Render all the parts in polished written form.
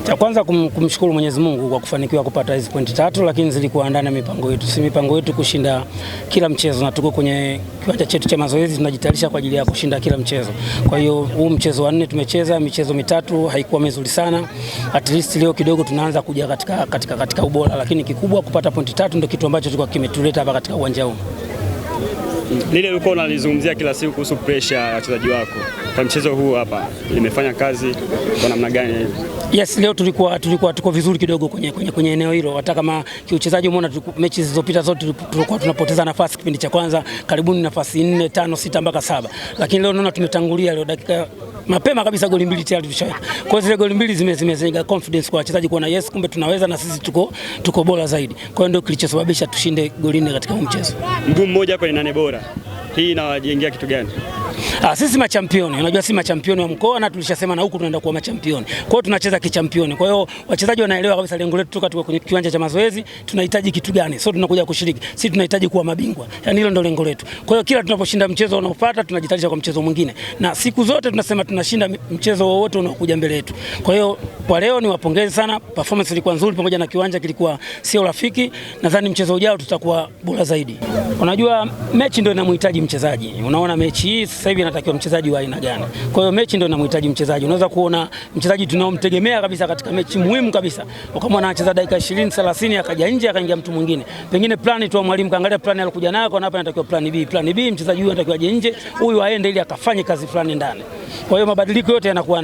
Cha kwanza kumshukuru Mwenyezi Mungu kwa kufanikiwa kupata hizo pointi 3, lakini zilikuwa ndani ya mipango yetu. Si mipango yetu kushinda kila mchezo, na tuko kwenye kiwanja chetu cha mazoezi tunajitayarisha kwa ajili ya kushinda kila mchezo. Kwa hiyo huu mchezo wa 4 tumecheza, michezo mitatu haikuwa mizuri sana. At least leo kidogo tunaanza kuja katika ubora, lakini kikubwa kupata pointi 3 ndio kitu ambacho tulikuwa kimetuleta hapa katika uwanja huu. Lile ulikuwa unalizungumzia kila siku kuhusu pressure ya wachezaji wako. Kwa mchezo huu hapa limefanya kazi kwa namna gani? Yes, leo tulikuwa tuko vizuri kidogo kwenye eneo hilo. Hata kama kiuchezaji umeona mechi zilizopita zote tulikuwa tunapoteza nafasi kipindi cha kwanza, karibuni nafasi 4, 5, 6 mpaka 7. Lakini leo naona tumetangulia leo dakika mapema kabisa goli 2 tayari tushaweka. Kwa hiyo zile goli 2 zimezenga confidence kwa wachezaji kuona yes, kumbe tunaweza na sisi tuko bora zaidi. Kwa hiyo ndio kilichosababisha tushinde goli 4 katika mchezo. Mguu mmoja hapa ni 8 bora. Hii inawajengea kitu gani? Sisi machampioni, unajua si machampioni wa mkoa na tulishasema na huku tunaenda kuwa machampioni. Kwa hiyo tunacheza kichampioni. Kwa hiyo wachezaji wanaelewa kabisa lengo letu toka kwenye kiwanja cha mazoezi, tunahitaji kitu gani. Sio tunakuja kushiriki. Sisi tunahitaji kuwa mabingwa. Yaani hilo ndio lengo letu. Kwa hiyo kila tunaposhinda mchezo unaofuata tunajitayarisha kwa mchezo mwingine. Na siku zote tunasema tunashinda mchezo wowote unaokuja mbele yetu. Kwa hiyo kwa leo niwapongeze sana. Performance ilikuwa nzuri pamoja na kiwanja kilikuwa sio rafiki. Nadhani mchezo ujao tutakuwa bora zaidi. Unajua mechi ndio inamhitaji mchezaji. Unaona mechi hii sasa hivi inatakiwa mchezaji wa aina gani. Kwa hiyo mechi ndio inamhitaji mchezaji. Unaweza kuona mchezaji tunaomtegemea kabisa katika mechi muhimu kabisa, kama anacheza dakika 20 30 akaja nje akaingia mtu mwingine. Pengine plani tu mwalimu kaangalia plani alikuja nayo, kwa hapa inatakiwa plani B. Plani B mchezaji huyu anatakiwa aje nje, huyu aende ili akafanye kazi fulani ndani. Kwa hiyo mabadiliko yote yanakuwa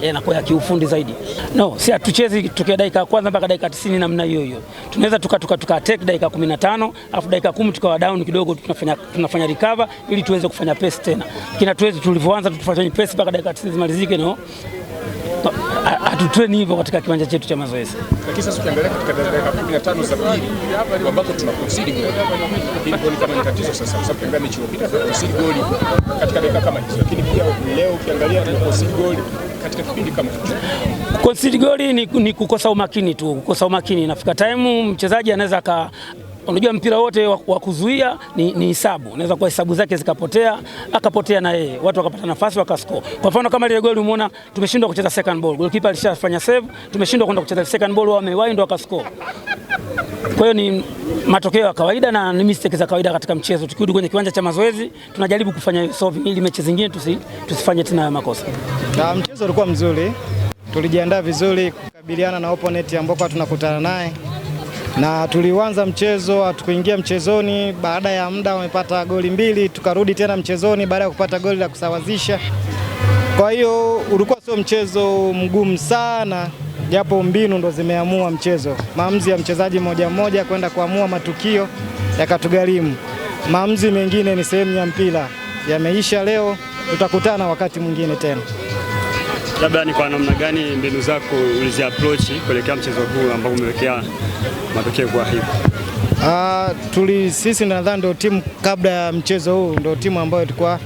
yanakuwa ya kiufundi zaidi. No, si hatuchezi tukia dakika kwanza mpaka dakika 90 namna hiyo hiyo. Tunaweza tuka take dakika 15, afu dakika 10 tukawa down kidogo, tunafanya recover ili tuweze kufanya pace tena. Kina tuweze tulivyoanza tufanye pace mpaka dakika 90 zimalizike, no. Hatutrain hivyo katika kiwanja chetu cha mazoezi. Lakini sasa ukiangalia katika dakika 15 za pili ambapo tunaconcede goli kama ni tatizo sasa. Sasa ukiangalia mechi iliyopita tunaconcede goli katika dakika kama hizo. Lakini pia leo ukiangalia tunaconcede goli katika kipindi kama hicho. Concede goli ni kukosa umakini tu. Kukosa umakini, inafika time mchezaji anaweza unajua mpira wote wa kuzuia ni hesabu. Unaweza kwa hesabu zake zikapotea, akapotea na yeye. Watu wakapata nafasi wakascore. Kwa mfano kama ile goli umeona tumeshindwa kucheza second ball. Goalkeeper alishafanya save, tumeshindwa kwenda kucheza second ball, wamewind wakascore. Kwa hiyo ni matokeo ya kawaida na ni mistake za kawaida katika mchezo. Tukirudi kwenye kiwanja cha mazoezi tunajaribu kufanya solving ili mechi zingine tusifanye tena makosa. Na mchezo ulikuwa mzuri. Tulijiandaa vizuri kukabiliana na opponent ambao tunakutana naye. Na tulianza mchezo, hatukuingia mchezoni, baada ya muda wamepata goli 2, tukarudi tena mchezoni baada ya kupata goli la kusawazisha. Kwa hiyo ulikuwa sio mchezo mgumu sana, japo mbinu ndo zimeamua mchezo. Maamuzi ya mchezaji mmoja kwenda kuamua matukio yakatugharimu. Maamuzi mengine ni sehemu ya mpira. Yameisha leo, tutakutana wakati mwingine tena. Labda ni kwa namna gani mbinu zako uliziapproach kuelekea mchezo huu ambao umewekea matokeo kwa hivi? Sisi nadhani ndio timu kabla ya mchezo huu ndio timu ambayo tulikuwa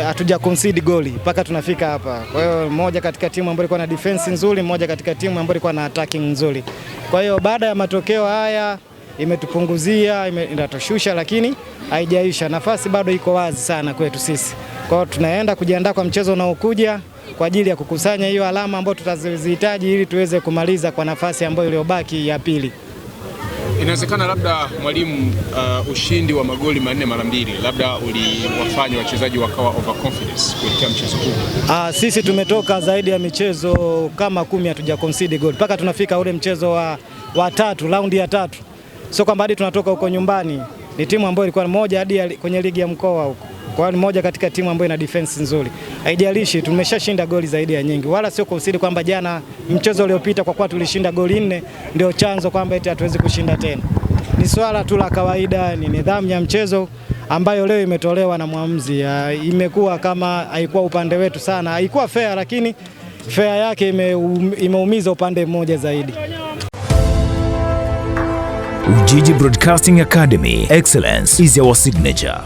hatuja concede goli mpaka tunafika hapa. Kwa hiyo moja katika timu ambayo ilikuwa na defense nzuri, moja katika timu ambayo ilikuwa na attacking nzuri. Kwa hiyo baada ya matokeo haya imetupunguzia, inatushusha, lakini haijaisha. Nafasi bado iko wazi sana kwetu sisi. Kwa hiyo tunaenda kujiandaa kwa mchezo unaokuja kwa ajili ya kukusanya hiyo alama ambayo tutazihitaji ili tuweze kumaliza kwa nafasi ambayo iliyobaki ya pili. Inawezekana labda mwalimu, ushindi wa magoli 4 mara 2 labda uliwafanya wachezaji wakawa overconfidence kuelekea mchezo huu. Sisi tumetoka zaidi ya michezo kama 10 hatuja concede goal mpaka tunafika ule mchezo wa 3, raundi ya 3. Sio kwamba hadi tunatoka huko nyumbani. Ni timu ambayo ilikuwa moja hadi kwenye ligi ya mkoa huko. Kwa hiyo ni moja katika timu ambayo ina defense nzuri. Haijalishi tumeshashinda goli zaidi ya nyingi. Wala sio concede kwamba jana mchezo uliopita kwa kuwa tulishinda goli 4 ndio chanzo kwamba eti hatuwezi kushinda tena. Ni swala tu la kawaida, ni nidhamu ya mchezo ambayo leo imetolewa na mwamuzi. Imekuwa kama haikuwa upande wetu sana. Haikuwa fair, lakini fair yake imeumiza upande mmoja zaidi. Ujiji Broadcasting Academy, excellence is our signature.